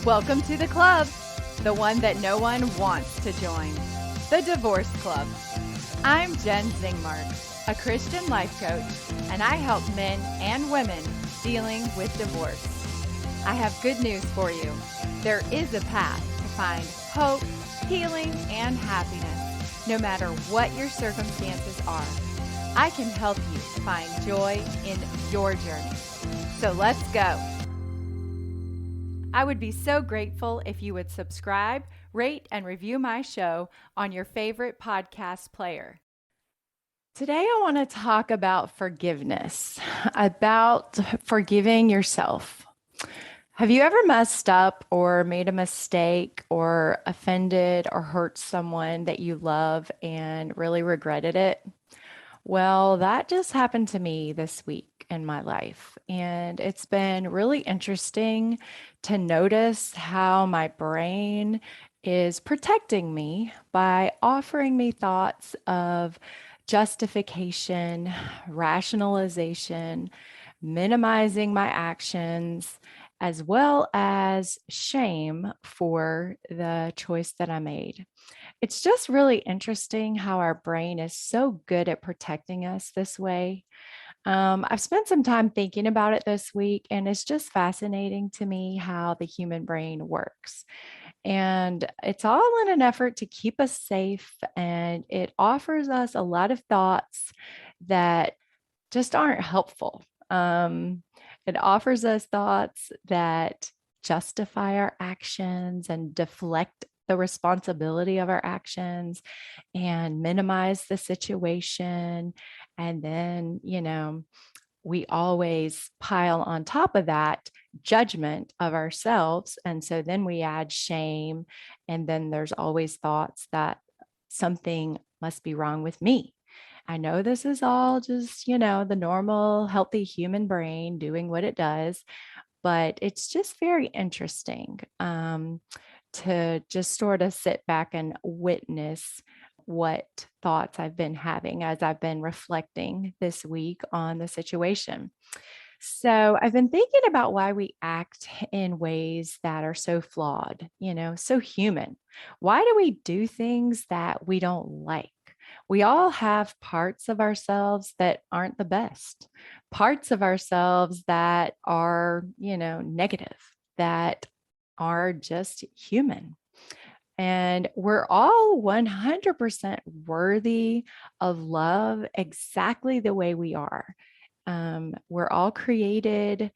Welcome to the club, the one that no one wants to join, the Divorce Club. I'm Jen Zingmark, a Christian life coach, and I help men and women dealing with divorce. I have good news for you. There is a path to find hope, healing, and happiness, no matter what your circumstances are. I can help you find joy in your journey. So let's go. I would be so grateful if you would subscribe, rate, and review my show on your favorite podcast player. Today, I want to talk about forgiveness, about forgiving yourself. Have you ever messed up or made a mistake or offended or hurt someone that you love and really regretted it? Well, that just happened to me this week in my life. And it's been really interesting to notice how my brain is protecting me by offering me thoughts of justification, rationalization, minimizing my actions, as well as shame for the choice that I made. It's just really interesting how our brain is so good at protecting us this way. I've spent some time thinking about it this week, and it's just fascinating to me how the human brain works. And it's all in an effort to keep us safe, and it offers us a lot of thoughts that just aren't helpful. It offers us thoughts that justify our actions and deflect the responsibility of our actions and minimize the situation. And then, we always pile on top of that judgment of ourselves. And so then we add shame. And then there's always thoughts that something must be wrong with me. I know this is all just, the normal, healthy human brain doing what it does, but it's just very interesting to just sort of sit back and witness what thoughts I've been having as I've been reflecting this week on the situation. So I've been thinking about why we act in ways that are so flawed, so human. Why do we do things that we don't like? We all have parts of ourselves that aren't the best, parts of ourselves that are, negative, that are just human. And we're all 100% worthy of love exactly the way we are. We're all created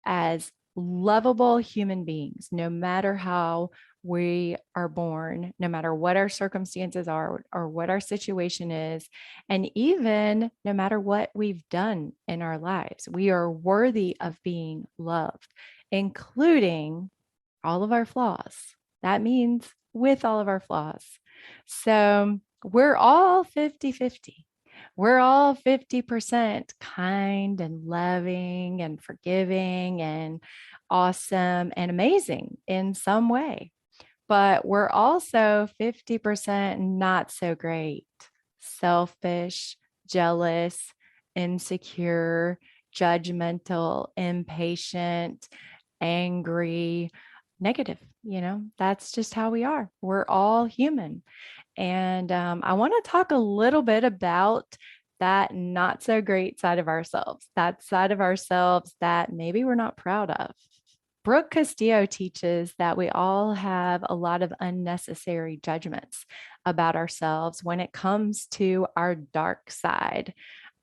as lovable human beings, no matter how we are born, no matter what our circumstances are or what our situation is, and even no matter what we've done in our lives. We are worthy of being loved, including all of our flaws. That means with all of our flaws. So we're all 50-50. We're all 50% kind and loving and forgiving and awesome and amazing in some way. But we're also 50% not so great, selfish, jealous, insecure, judgmental, impatient, angry, negative. That's just how we are. We're all human. And I want to talk a little bit about that not so great side of ourselves, that side of ourselves that maybe we're not proud of. Brooke Castillo teaches that we all have a lot of unnecessary judgments about ourselves when it comes to our dark side.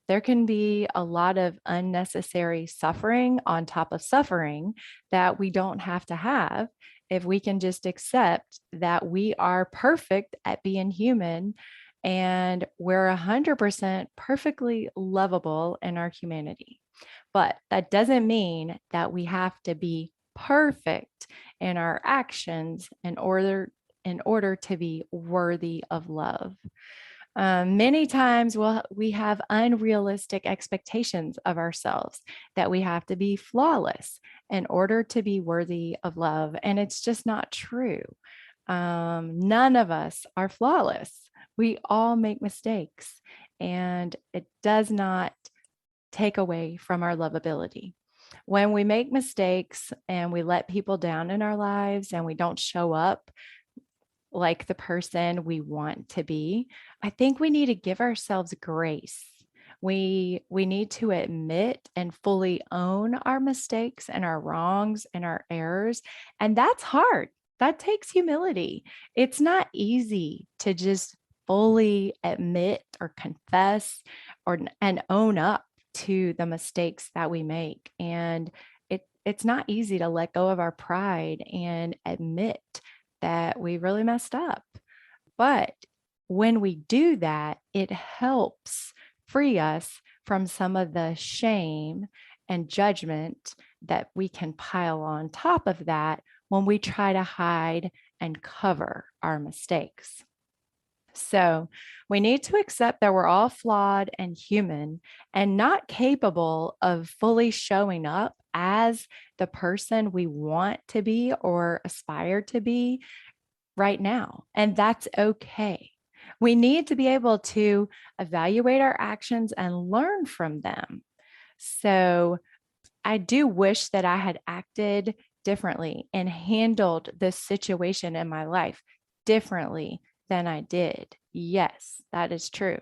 There can be a lot of unnecessary suffering on top of suffering that we don't have to have if we can just accept that we are perfect at being human and we're 100% perfectly lovable in our humanity. But that doesn't mean that we have to be perfect in our actions in order to be worthy of love. Many times we have unrealistic expectations of ourselves that we have to be flawless in order to be worthy of love. And it's just not true. None of us are flawless. We all make mistakes, and it does not take away from our lovability. When we make mistakes and we let people down in our lives and we don't show up like the person we want to be, I think we need to give ourselves grace. We need to admit and fully own our mistakes and our wrongs and our errors. And that's hard. That takes humility. It's not easy to just fully admit or confess or and own up to the mistakes that we make. And it's not easy to let go of our pride and admit that we really messed up. But when we do that, it helps free us from some of the shame and judgment that we can pile on top of that when we try to hide and cover our mistakes. So we need to accept that we're all flawed and human and not capable of fully showing up as the person we want to be or aspire to be right now. And that's okay. We need to be able to evaluate our actions and learn from them. So I do wish that I had acted differently and handled this situation in my life differently than I did. Yes, that is true.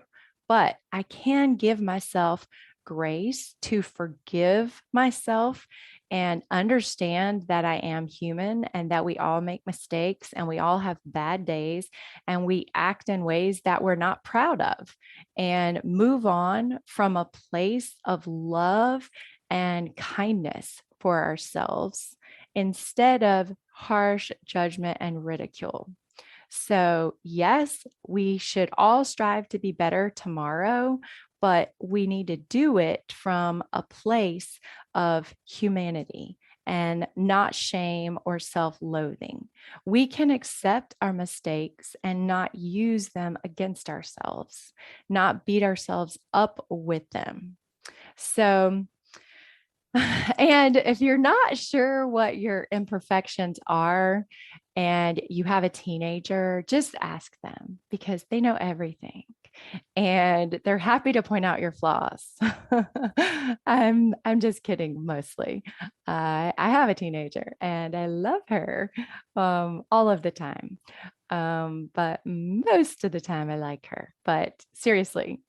But I can give myself grace to forgive myself and understand that I am human and that we all make mistakes and we all have bad days and we act in ways that we're not proud of, and move on from a place of love and kindness for ourselves instead of harsh judgment and ridicule. So, yes, we should all strive to be better tomorrow, but we need to do it from a place of humanity and not shame or self loathing. We can accept our mistakes and not use them against ourselves, not beat ourselves up with them. So, and if you're not sure what your imperfections are and you have a teenager, just ask them because they know everything and they're happy to point out your flaws. I'm just kidding mostly. I have a teenager and I love her all of the time. But most of the time I like her. But seriously,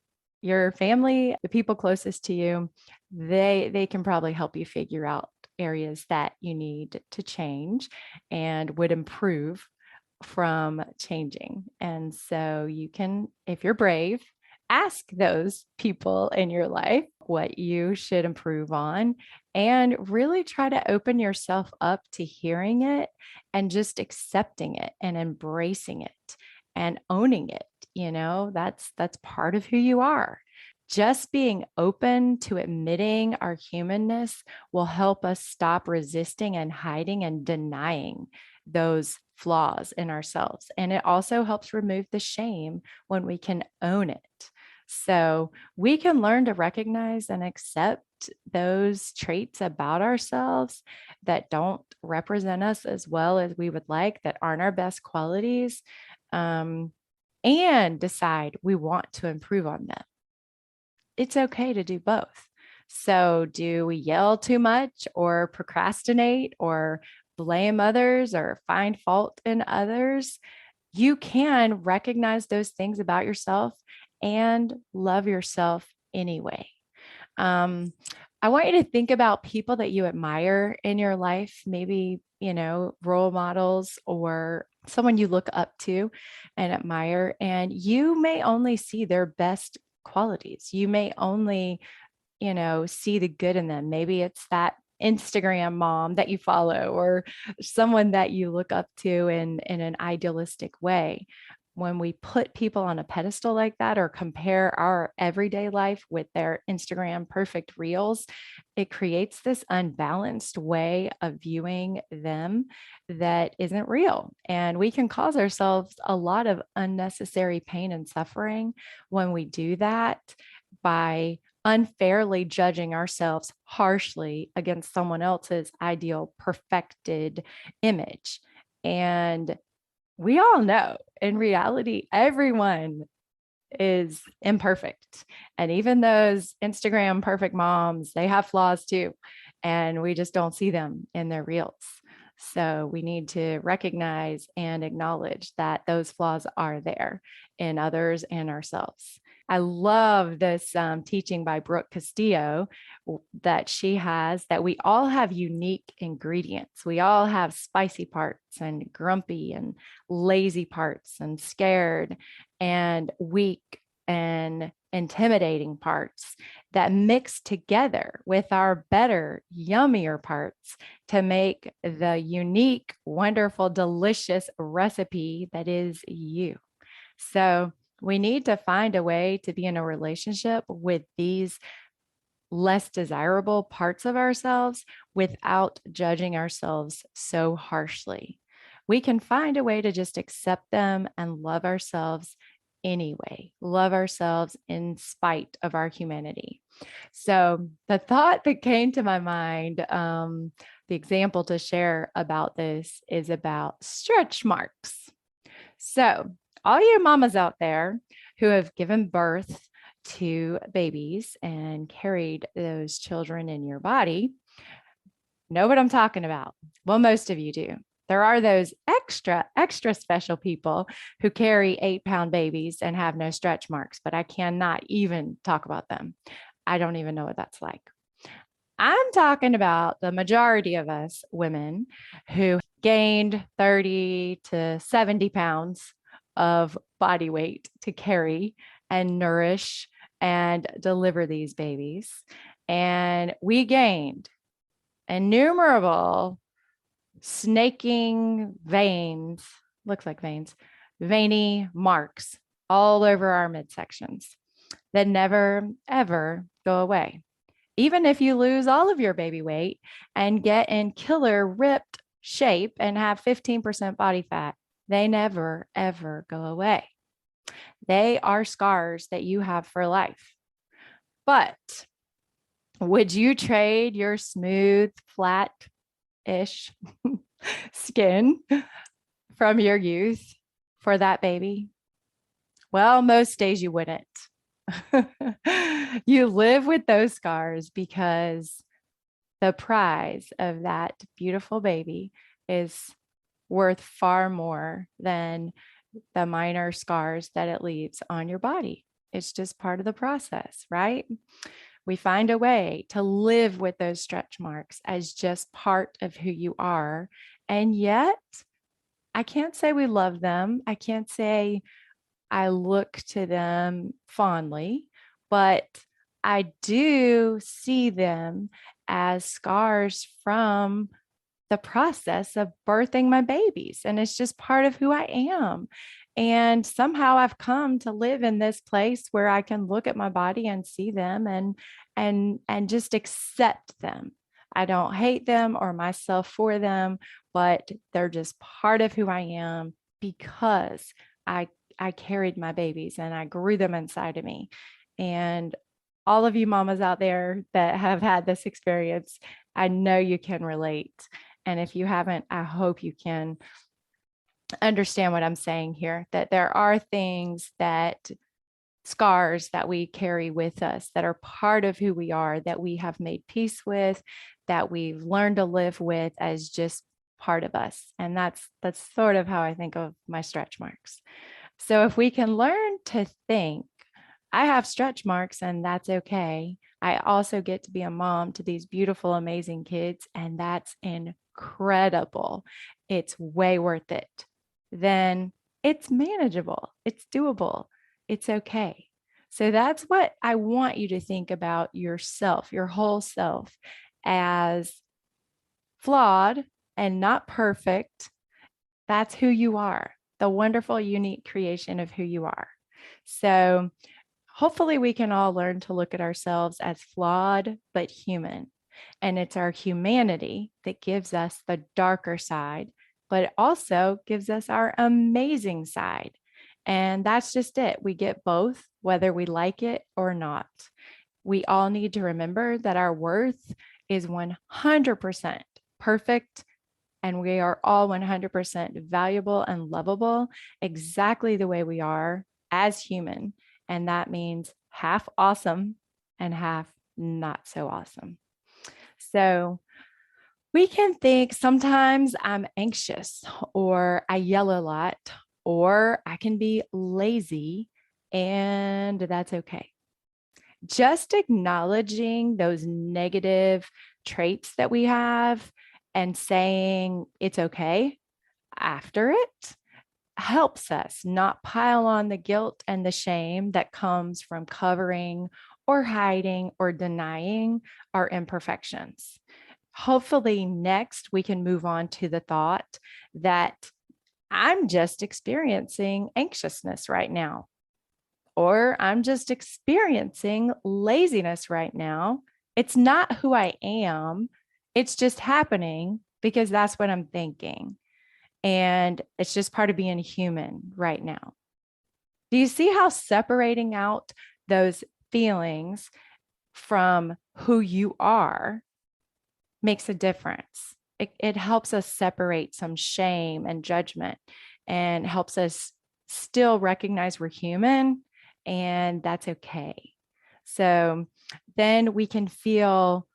your family, the people closest to you, they can probably help you figure out areas that you need to change and would improve from changing. And so you can, if you're brave, ask those people in your life what you should improve on and really try to open yourself up to hearing it and just accepting it and embracing it and owning it. That's part of who you are. Just being open to admitting our humanness will help us stop resisting and hiding and denying those flaws in ourselves. And it also helps remove the shame when we can own it. So we can learn to recognize and accept those traits about ourselves that don't represent us as well as we would like, that aren't our best qualities, and decide we want to improve on them. It's okay to do both. So, do we yell too much or procrastinate or blame others or find fault in others? You can recognize those things about yourself and love yourself anyway. I want you to think about people that you admire in your life, maybe, role models or someone you look up to and admire, and you may only see their best qualities. You may only, see the good in them. Maybe it's that Instagram mom that you follow or someone that you look up to in an idealistic way. When we put people on a pedestal like that or compare our everyday life with their Instagram perfect reels, it creates this unbalanced way of viewing them that isn't real. And we can cause ourselves a lot of unnecessary pain and suffering when we do that by unfairly judging ourselves harshly against someone else's ideal perfected image. And we all know in reality, everyone is imperfect. And even those Instagram perfect moms, they have flaws too. and we just don't see them in their reals. So we need to recognize and acknowledge that those flaws are there in others and ourselves. I love this teaching by Brooke Castillo that she has, that we all have unique ingredients. We all have spicy parts and grumpy and lazy parts and scared and weak and intimidating parts that mix together with our better, yummier parts to make the unique, wonderful, delicious recipe that is you. So we need to find a way to be in a relationship with these less desirable parts of ourselves without judging ourselves so harshly. We can find a way to just accept them and love ourselves anyway, love ourselves in spite of our humanity. So, the thought that came to my mind, the example to share about this is about stretch marks. So, all you mamas out there who have given birth to babies and carried those children in your body know what I'm talking about. Well, most of you do. There are those extra special people who carry 8-pound babies and have no stretch marks, but I cannot even talk about them. I don't even know what that's like. I'm talking about the majority of us women who gained 30 to 70 pounds of body weight to carry and nourish and deliver these babies. And we gained innumerable snaking veins, looks like veins, veiny marks all over our midsections that never, ever go away. Even if you lose all of your baby weight and get in killer ripped shape and have 15% body fat, they never, ever go away. They are scars that you have for life. But would you trade your smooth, flat-ish skin from your youth for that baby? Well, most days you wouldn't. You live with those scars because the prize of that beautiful baby is worth far more than the minor scars that it leaves on your body. It's just part of the process, right? We find a way to live with those stretch marks as just part of who you are. And yet, I can't say we love them. I can't say I look to them fondly, but I do see them as scars from the process of birthing my babies. And it's just part of who I am. And somehow I've come to live in this place where I can look at my body and see them and just accept them. I don't hate them or myself for them, but they're just part of who I am because I carried my babies and I grew them inside of me. And all of you mamas out there that have had this experience, I know you can relate. And if you haven't, I hope you can understand what I'm saying here, that there are things that scars that we carry with us that are part of who we are, that we have made peace with, that we've learned to live with as just part of us. And that's sort of how I think of my stretch marks. So if we can learn to think, I have stretch marks and that's okay. I also get to be a mom to these beautiful, amazing kids, and that's incredible. It's way worth it. Then it's manageable. It's doable. It's okay. So that's what I want you to think about yourself, your whole self, as flawed and not perfect. That's who you are, the wonderful, unique creation of who you are. So hopefully we can all learn to look at ourselves as flawed but human. And it's our humanity that gives us the darker side, but it also gives us our amazing side. And that's just it. We get both, whether we like it or not. We all need to remember that our worth is 100% perfect, and we are all 100% valuable and lovable exactly the way we are as human. And that means half awesome and half not so awesome. So we can think sometimes I'm anxious, or I yell a lot, or I can be lazy, and that's okay. Just acknowledging those negative traits that we have and saying it's okay after it helps us not pile on the guilt and the shame that comes from covering or hiding or denying our imperfections. Hopefully, next we can move on to the thought that I'm just experiencing anxiousness right now, or I'm just experiencing laziness right now. It's not who I am, it's just happening because that's what I'm thinking. And it's just part of being human right now. Do you see how separating out those feelings from who you are makes a difference? It helps us separate some shame and judgment and helps us still recognize we're human and that's okay. So then we can feel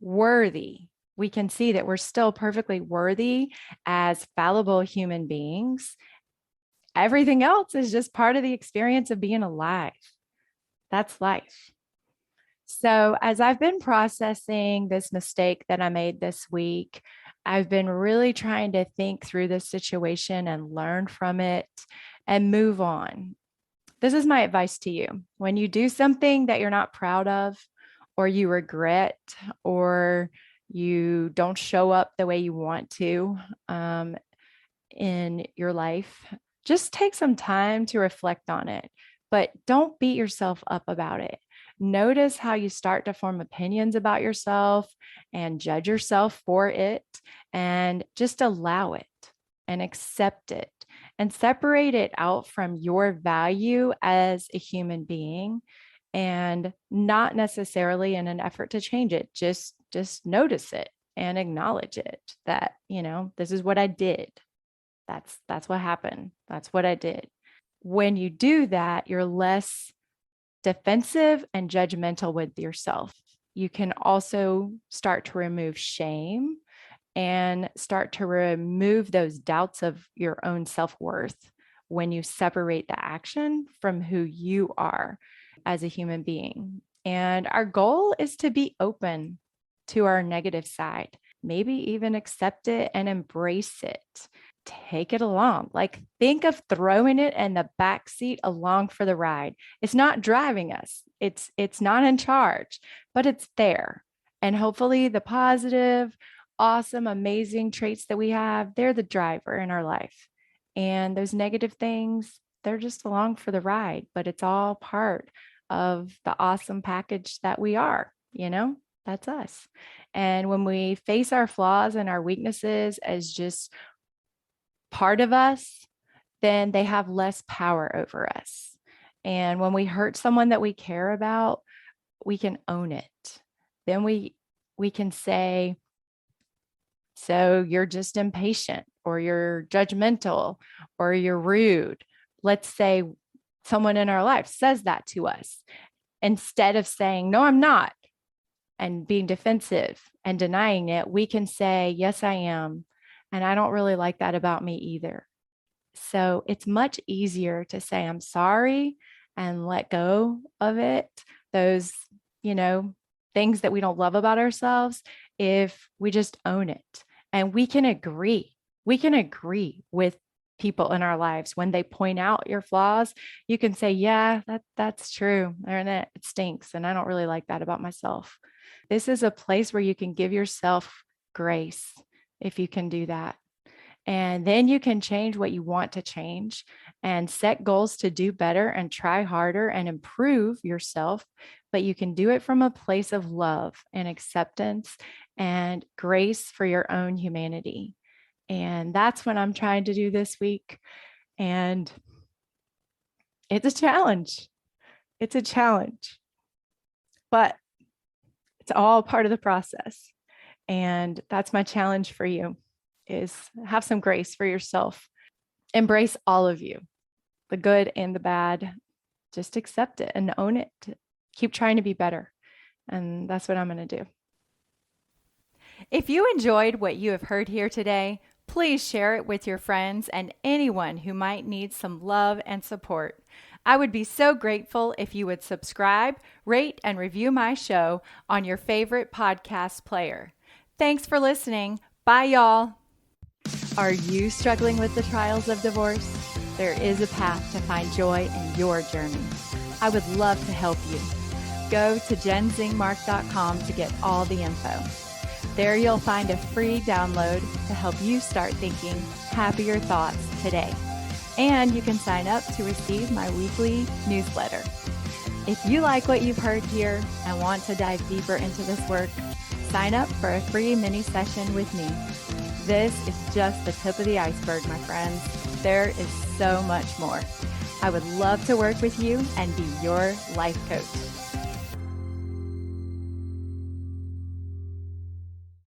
worthy. We can see that we're still perfectly worthy as fallible human beings. Everything else is just part of the experience of being alive. That's life. So, as I've been processing this mistake that I made this week, I've been really trying to think through this situation and learn from it and move on. This is my advice to you. When you do something that you're not proud of, or you regret, or you don't show up the way you want to in your life, just take some time to reflect on it, but don't beat yourself up about it. Notice how you start to form opinions about yourself and judge yourself for it, and just allow it and accept it and separate it out from your value as a human being, and not necessarily in an effort to change it. Just notice it and acknowledge it, that, this is what I did. That's what happened. That's what I did. When you do that, you're less defensive and judgmental with yourself. You can also start to remove shame and start to remove those doubts of your own self-worth when you separate the action from who you are as a human being. And our goal is to be open to our negative side, maybe even accept it and embrace it. Take it along. Like, think of throwing it in the back seat along for the ride. It's not driving us. It's not in charge, but it's there. And hopefully the positive, awesome, amazing traits that we have, they're the driver in our life. And those negative things, they're just along for the ride, but it's all part of the awesome package that we are, that's us. And when we face our flaws and our weaknesses as just part of us, then they have less power over us. And when we hurt someone that we care about, we can own it. Then we can say, so you're just impatient, or you're judgmental, or you're rude. Let's say someone in our life says that to us. Instead of saying, no, I'm not, and being defensive and denying it, we can say, yes, I am. And I don't really like that about me either. So it's much easier to say, I'm sorry, and let go of it. Those, things that we don't love about ourselves, if we just own it. And we can agree. We can agree with people in our lives when they point out your flaws. You can say, yeah, that's true. And it stinks. And I don't really like that about myself. This is a place where you can give yourself grace if you can do that. And then you can change what you want to change and set goals to do better and try harder and improve yourself. But you can do it from a place of love and acceptance and grace for your own humanity. And that's what I'm trying to do this week. And it's a challenge. It's a challenge, but it's all part of the process. And that's my challenge for you, is have some grace for yourself. Embrace all of you, the good and the bad. Just accept it and own it. Keep trying to be better. And that's what I'm going to do. If you enjoyed what you have heard here today, please share it with your friends and anyone who might need some love and support. I would be so grateful if you would subscribe, rate, and review my show on your favorite podcast player. Thanks for listening. Bye, y'all. Are you struggling with the trials of divorce? There is a path to find joy in your journey. I would love to help you. Go to jenzingmark.com to get all the info. There you'll find a free download to help you start thinking happier thoughts today. And you can sign up to receive my weekly newsletter. If you like what you've heard here and want to dive deeper into this work, sign up for a free mini session with me. This is just the tip of the iceberg, my friends. There is so much more. I would love to work with you and be your life coach.